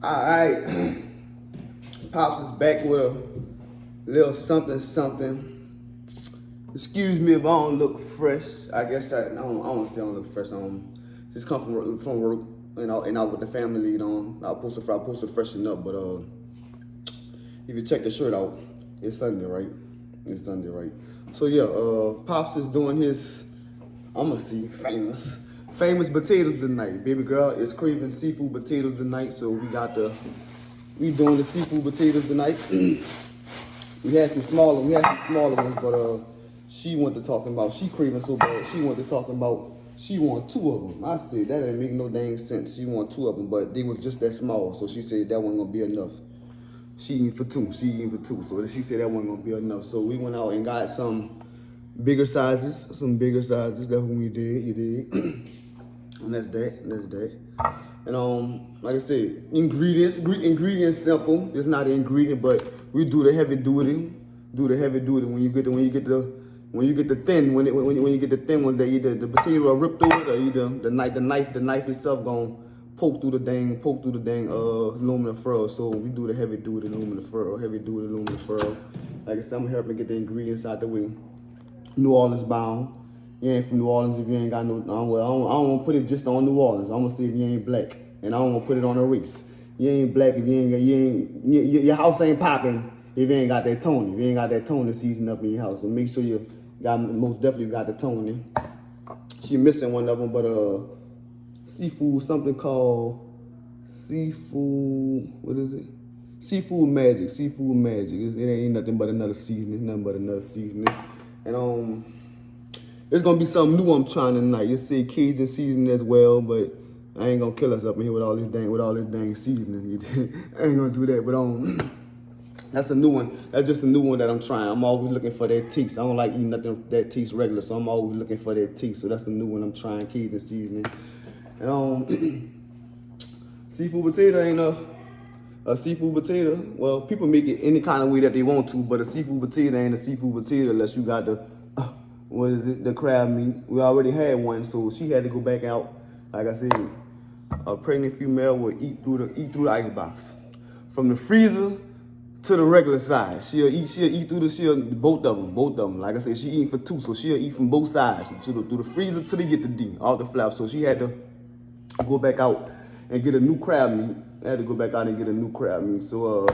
Alright, Pops is back with a little something. Excuse me if I don't look fresh. I guess I don't say I don't look fresh. Just come from work and out with the family lead on. I supposed to freshen up, but if you check the shirt out, it's Sunday, right? It's Sunday, right? So yeah, Pops is doing his famous potatoes tonight. Baby girl is craving seafood potatoes tonight, so we doing the seafood potatoes tonight. we had some smaller ones, but she went to talking about she craving so bad. She went to talking about she want 2 of them. I said that didn't make no dang sense. She want 2 of them, but they was just that small, so she said that wasn't gonna be enough. She eating for two, so she said that wasn't gonna be enough. So we went out and got some bigger sizes. That's what we did. You did. And that's that. And like I said, ingredients simple. It's not an ingredient, but we do the heavy duty. When you get the thin one, that either the potato will rip through it, or either the knife itself gonna poke through the dang aluminum foil. So we do the heavy duty aluminum foil. Like I said, I'm helping get the ingredients out the way. New Orleans bound. You ain't from New Orleans if you ain't got no. I don't want to put it just on New Orleans. I'm gonna say if you ain't black, and I don't want to put it on a race. You ain't black if your house ain't popping if you ain't got that Tony. If you ain't got that Tony season up in your house, so make sure you most definitely got the Tony. She missing one of them, but seafood, something called seafood. What is it? Seafood magic. It ain't nothing but another seasoning. And it's gonna be something new I'm trying tonight. You see Cajun seasoning as well, but I ain't gonna kill us up in here with all this dang seasoning. I ain't gonna do that, but that's a new one. That's just a new one that I'm trying. I'm always looking for that taste. I don't like eating nothing that tastes regular, so I'm always looking for that taste. So that's the new one I'm trying, Cajun seasoning. And seafood potato ain't a seafood potato. Well, people make it any kind of way that they want to, but a seafood potato ain't a seafood potato unless you got the crab meat. We already had one, so she had to go back out. Like I said, a pregnant female will eat through the ice box, from the freezer to the regular size. She'll eat through both of them. Like I said, she eating for 2, so she'll eat from both sides, through the freezer till they get the D, all the flaps. So she had to go back out and get a new crab meat. So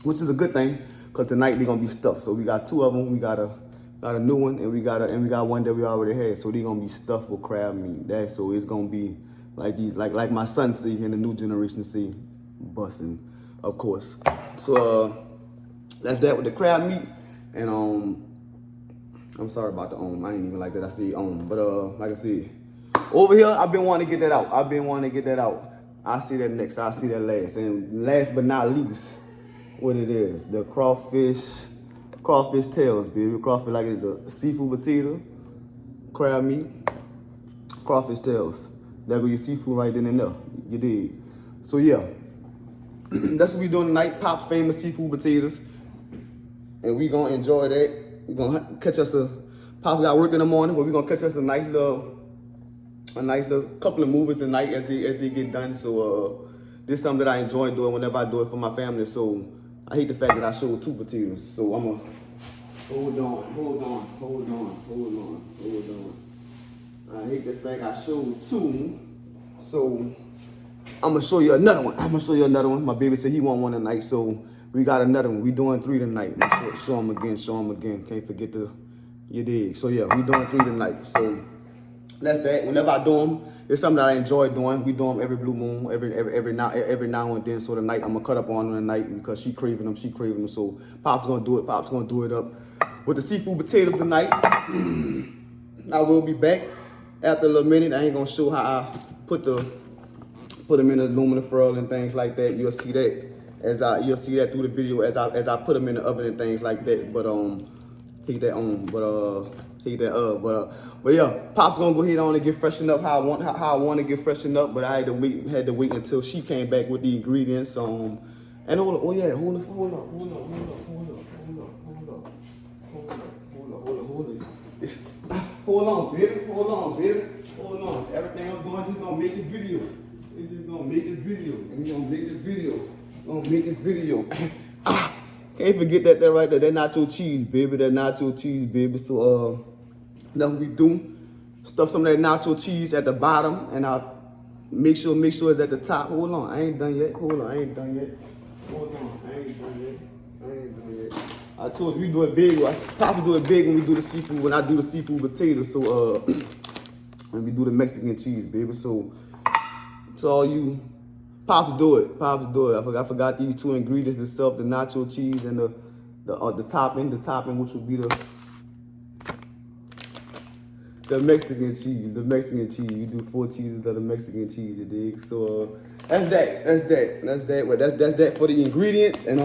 which is a good thing, cause tonight they're gonna be stuffed. So we got 2 of them. We got a new one, and we got one that we already had. So they're gonna be stuffed with crab meat. So it's gonna be like my son see and the new generation see, busting, of course. So that's that with the crab meat. And I'm sorry about the I ain't even like that I say but like I said, over here I've been wanting to get that out. I'll see that next. I'll see that last. And last but not least, what it is, the crawfish tails, baby. Crawfish, like it's the seafood potato, crab meat, crawfish tails. There go your seafood right then and there. You dig? So yeah, that's what we doing tonight. Pop's famous seafood potatoes, and we gonna enjoy that. We gonna catch us Pop's got work in the morning, but we gonna catch us a nice little couple of movies tonight as they get done. So this is something that I enjoy doing whenever I do it for my family. So I hate the fact that I showed 2 potatoes. So I'm gonna hold on. I hate the fact I showed 2. So I'm gonna show you another one. My baby said he want one tonight, so we got another one. We doing 3 tonight. Show him again. Can't forget you dig. So yeah, we doing 3 tonight. So that's that. Whenever I do them, it's something that I enjoy doing. We do them every blue moon, every now and then. So tonight I'm gonna cut up on them tonight because she craving them. So Pop's gonna do it up with the seafood potatoes tonight. I will be back after a little minute. I ain't gonna show how I put them in the aluminum foil and things like that. You'll see that through the video as I put them in the oven and things like that. But But yeah, Pop's gonna go ahead on and get freshened up how I want to get freshened up. But I had to wait until she came back with the ingredients. And hold up, hold on, baby. Everything I'm doing just gonna make the video. It's just gonna make this video. And we gonna make this video. Gonna make this video. Can't forget that right there. That nacho cheese, baby. That nacho cheese, baby. So that's what we do. Stuff some of that nacho cheese at the bottom, and I'll make sure it's at the top. Hold on, I ain't done yet. Hold on, I ain't done yet. Hold on, I ain't done yet. I ain't done yet. I told you we do it big. Papa do it big when we do the seafood. When I do the seafood potatoes, so when we do the Mexican cheese, baby. So all you Pops do it. Pops do it. I forgot these two ingredients itself: the nacho cheese and the topping. The topping, which would be the Mexican cheese. The Mexican cheese. You do 4 cheeses of the Mexican cheese, you dig? So that's that. Well, that's that for the ingredients. And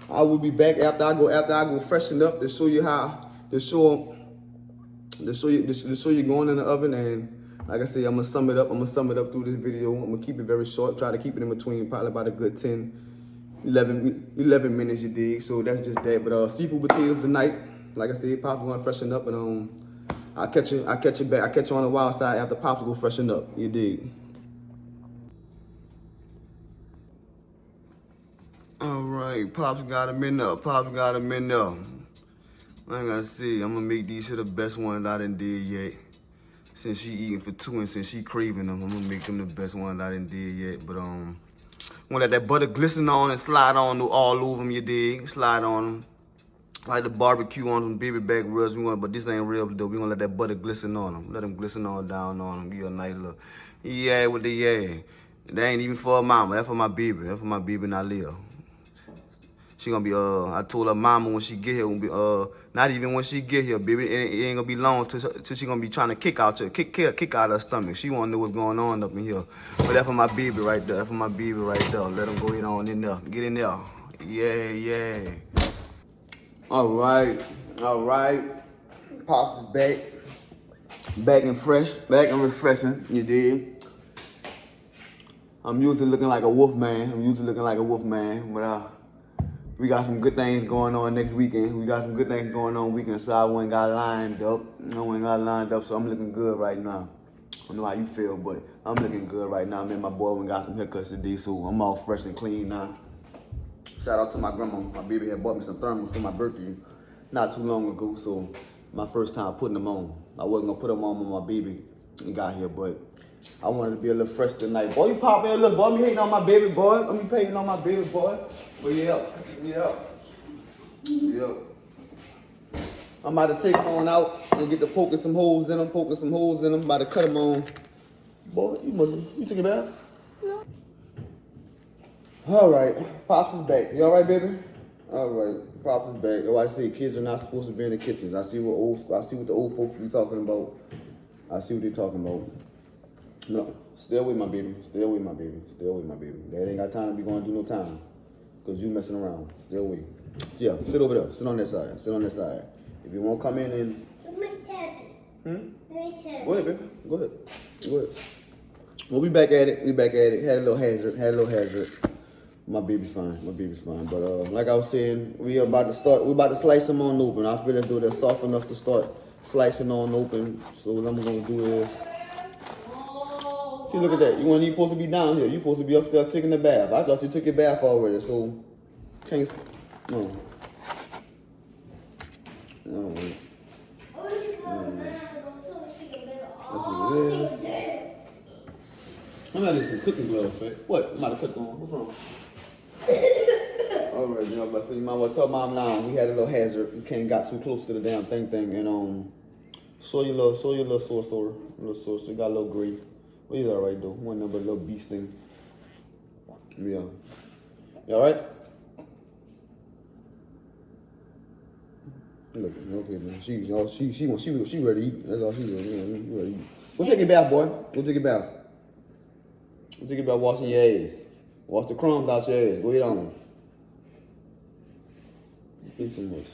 I will be back after I go freshen up to show you how to show you going in the oven. And like I say, I'm gonna sum it up through this video. I'm gonna keep it very short. Try to keep it in between probably about a good 11 minutes, you dig? So that's just that. But seafood potatoes tonight. Like I said, Pop's gonna freshen up, and I'll catch you back. I'll catch you on the wild side after Pops go freshen up, you dig? All right, Pops got him in there. I gotta see. I'm gonna make these here the best ones I done did yet. Since she eating for 2 and since she craving them, I'm gonna make them the best ones I done did yet. But I'm gonna let that butter glisten on and slide on all over them, you dig? Slide on them. Like the barbecue on them baby back ribs. But this ain't real though. We gonna let that butter glisten on them. Let them glisten all down on them. Give you a nice little yeah with the yeah. That ain't even for her mama. That's for my baby. That's for my baby Nalia. She gonna be I told her mama when she get here, not even when she get here, baby, it ain't gonna be long till she gonna be trying to kick out her stomach. She wanna know what's going on up in here. But that's for my baby right there. That's for my baby right there. Let them go on in there. Get in there. Yeah. All right. Pops is back and fresh, back and refreshing. You dig? I'm usually looking like a wolf man. But we got some good things going on next weekend. So I ain't got lined up. So I'm looking good right now. I don't know how you feel, but I'm looking good right now. Me and my boy we got some haircuts today, so I'm all fresh and clean now. Shout out to my grandma. My baby had bought me some thermals for my birthday not too long ago, so my first time putting them on. I wasn't gonna put them on when my baby got here, but I wanted to be a little fresh tonight. Boy, you pop in, look, boy, me hating on my baby boy. I'm hating on my baby boy. But yeah. I'm about to take them on out and get to poking some holes in them. About to cut them on. Boy, you took a bath? Yeah. All right, Pops is back. You all right, baby? All right, Pops is back. Oh, I say kids are not supposed to be in the kitchens. I see what the old folks be talking about. I see what they're talking about. No, stay away, my baby. Stay away. Dad ain't got time to be going to do no time. Because you messing around. Stay away. Yeah, sit over there. Sit on that side. If you want to come in and... Go ahead, baby. Go ahead. Well, we back at it. Had a little hazard. My baby's fine. But like I was saying, we're about to slice them on open. I feel as though they're soft enough to start slicing on open. So what I'm going to do is... See, look at that. You supposed to be down here. You supposed to be upstairs taking a bath. I thought you took your bath already, so change. No. Wait. That's what it is. I'm not listening to cooking gloves, right? What? I'm about to cook on. What's wrong? All right, but so you might want to tell mom now. We had a little hazard. We got too close to the damn thing, and show your little source story. You got a little gray. Well, he's all right though. One number, little beast thing. Yeah. You all right? Look, okay, man. She ready to eat. That's all she ready to eat. Go take your bath, boy. Go take your bath. Washing your ass. Wash the crumbs out your ass. Go eat on. Eat some more.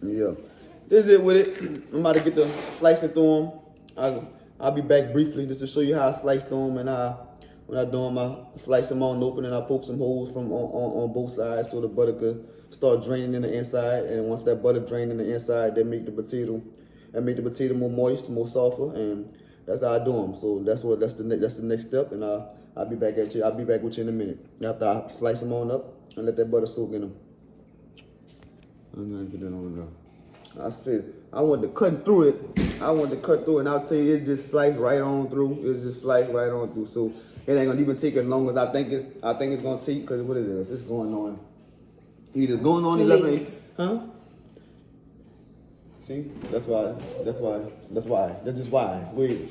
Yeah. This is it with it. I'm about to get the slicing through them. I'll be back briefly just to show you how I slice them, and when I do them, I slice them on open and I poke some holes from on both sides so the butter could start draining in the inside. And once that butter drains in the inside, that make the potato more moist, more softer. And that's how I do them. So that's the next step, and I'll be back at you. I'll be back with you in a minute after I slice them on up and let that butter soak in them. I'm gonna get it on there. I said I want to cut through it. And I'll tell you, it just sliced right on through. It's just sliced right on through. So it ain't gonna even take as long as I think it's gonna take, because what it is, it's going on. Either it's going on 11, huh? See, that's why. That's just why. Go ahead.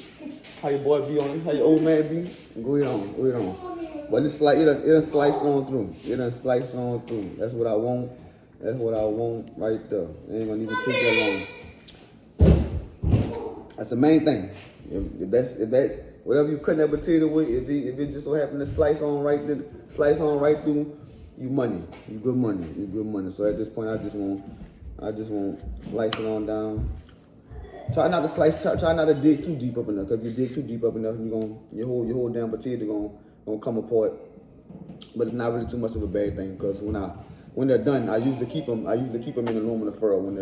How your boy be on it? How your old man be? Go ahead on. But it's like it done sliced on through. That's what I want. Right there. It ain't gonna even take that long. That's the main thing. If that's whatever you cutting that potato with, if it just so happen to slice on right through, you good money. So at this point, I just want slice it on down. Try not to dig too deep up enough. Cause if you dig too deep up enough, your whole damn potato gonna come apart. But it's not really too much of a bad thing, because when they're done, I usually keep them in aluminum foil when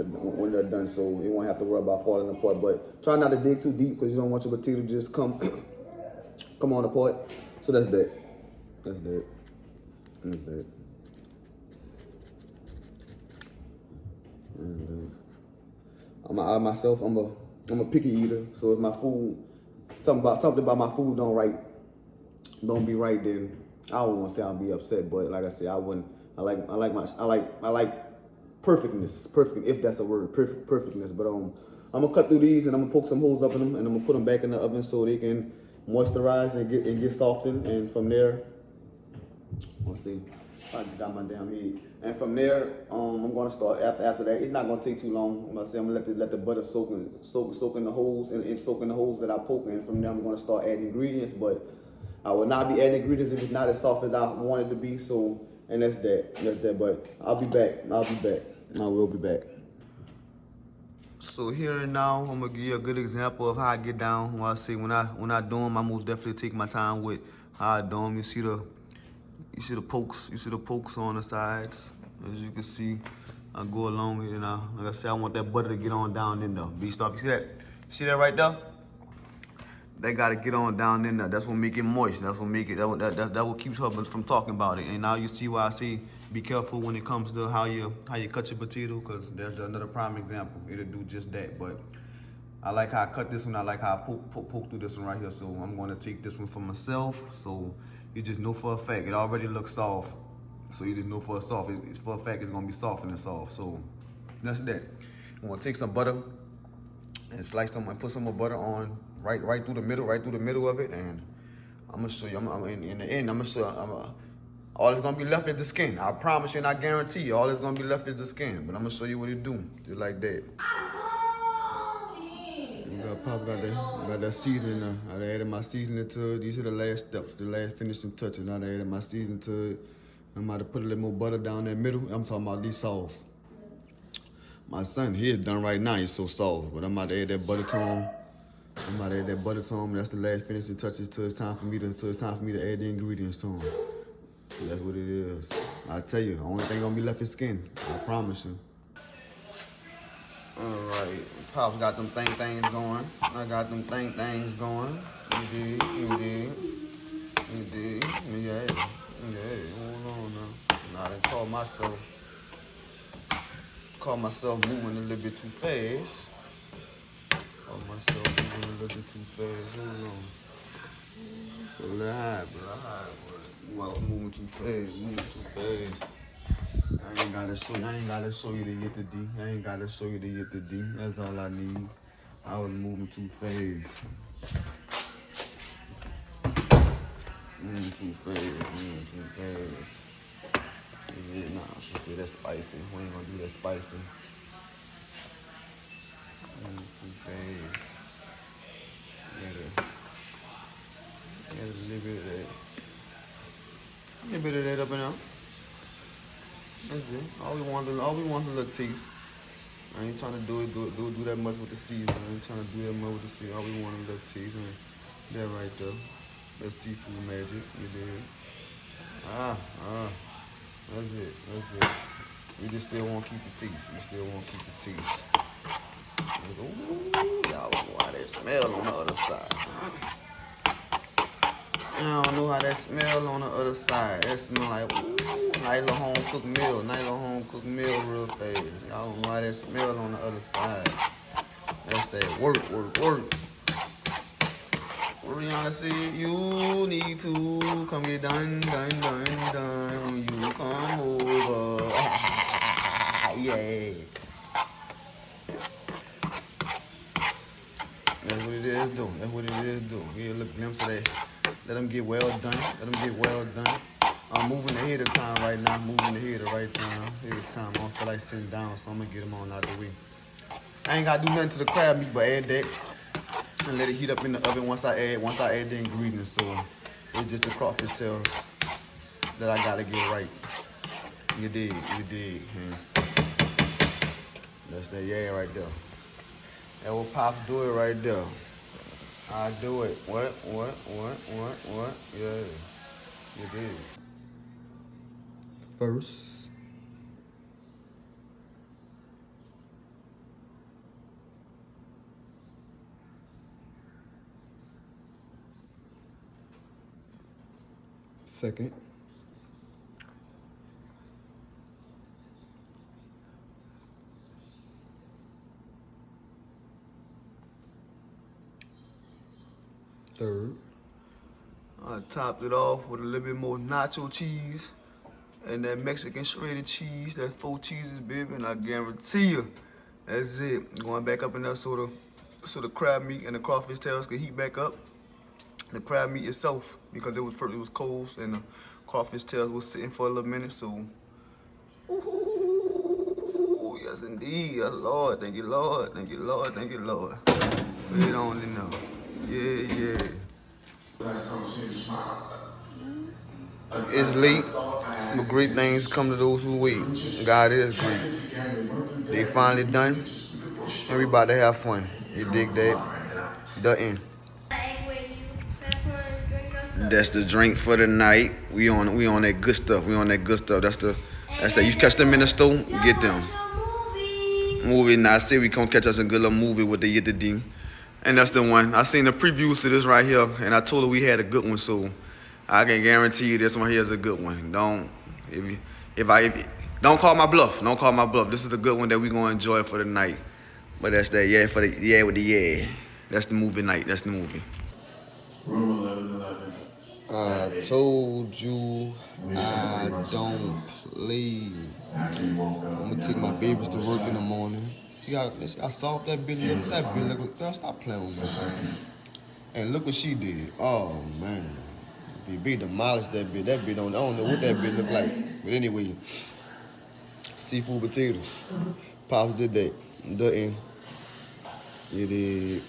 they're done, so you won't have to worry about falling apart. But try not to dig too deep, because you don't want your potato to just come on apart. So that's that. And I'm a picky eater. So if my food, something about my food don't be right, then I don't want to say I'll be upset. But like I said, I wouldn't. I like perfectness, if that's a word, perfectness. But I'm gonna cut through these, and I'm gonna poke some holes up in them, and I'm gonna put them back in the oven so they can moisturize and get softened. And from there, we'll see. I just got my damn head. And from there, I'm gonna start after that. It's not gonna take too long. I'm gonna let the butter soak in the holes and soak in the holes that I poke. And from there, I'm gonna start adding ingredients. But I will not be adding ingredients if it's not as soft as I want it to be. So, and that's that. But I'll be back. I will be back. So here and now, I'm gonna give you a good example of how I get down. When I say when I do them, I most definitely take my time with how I do them. You see the pokes on the sides. As you can see, I go along with it now. Like I said, I want that butter to get on down in there. Beast off. You see that? See that right there? They gotta get on down in there. That's what make it moist. That's what make it. That what keeps her from talking about it. And now you see why I say be careful when it comes to how you cut your potato, because there's another prime example. It'll do just that. But I like how I cut this one. I like how I poke through this one right here. So I'm gonna take this one for myself. So you just know for a fact it already looks soft. So you just know for a fact it's gonna be soft and soft. So that's that. I'm gonna take some butter and slice them and put some more butter on right through the middle of it, and I'm gonna show you. In the end, I'm gonna show you. All that's gonna be left is the skin. I promise you, and I guarantee you, all that's gonna be left is the skin. But I'm gonna show you what it do, just like that. Got that seasoning. I added my seasoning to it. These are the last steps, the last finishing touches. I added my seasoning to it. I'm about to put a little more butter down that middle. I'm talking about these soft. My son, he is done right now. He's so soft, but I'm about to add that butter to him. That's the last finishing touches till it's time for me to add the ingredients to them. So that's what it is. I tell you, the only thing gonna be left is skin. I promise you. All right, Pops got them things going. I got them things going. You did. Yeah. Hold on now. Now I done call myself moving a little bit too fast. Hold on. So let high, bro. Well, moving too fast. I ain't gotta show you to get the D. That's all I need. I was moving too fast. Moving too fast. Yeah, nah, she said that's spicy. We ain't gonna do that spicy. Moving too fast. Yeah, a little bit of that. A little bit of that up and down. That's it. All we want is a little taste. I ain't trying to do that much with the seasoning. All we want is a little taste. And that right there. That's seafood magic. You did. That's it. We just still want to keep the taste. Ooh, I don't know how that smell on the other side. I don't know how that smell on the other side. That smell like, ooh, nice little home cooked meal. Nice little home cooked meal real fast. I don't know how that smell on the other side. That's that work. Rihanna said, you need to come get done when you come over. Yeah. That's what it is doing. Get a little glimpse of that. Let them get well done. I'm moving ahead of time right now. Moving ahead of right time. I don't feel like sitting down, so I'm gonna get them on out the way. I ain't gotta do nothing to the crab meat, but add that and let it heat up in the oven once I add the ingredients. So it's just the crawfish tails that I gotta get right. You dig. That's that yeah right there. That will Pop do it right there. I do it. What? Yeah. You did. First. Second. Third. I topped it off with a little bit more nacho cheese and that Mexican shredded cheese, that 4 cheeses, baby, and I guarantee you, that's it. Going back up in there so the crab meat and the crawfish tails could heat back up. The crab meat itself, because it was cold and the crawfish tails was sitting for a little minute, so. Ooh, yes indeed, yes Lord, thank you Lord. Put it on in there. Yeah. It's late, but great things come to those who wait. God is great. They finally done. Everybody have fun. You dig that? The end. That's the drink for the night. We on that good stuff. That's the you catch them in the store, get them. Movie. Now I say we come catch us a good little movie with the Yittadine. And that's the one. I seen the previews to this right here, and I told her we had a good one, so I can guarantee you this one here is a good one. Don't call my bluff. Don't call my bluff. This is the good one that we gonna enjoy for the night. But that's that with the yeah. That's the movie night. That's the movie. Room 1111. I told you I don't play. I'm gonna take my babies to work in the morning. See how soft that bitch look? That bitch look. Girl, stop playing with me. And look what she did. Oh man, BB demolished that bitch. That bitch I don't know what that bitch look like. But anyway, seafood potatoes. Pops did that. The end. It is.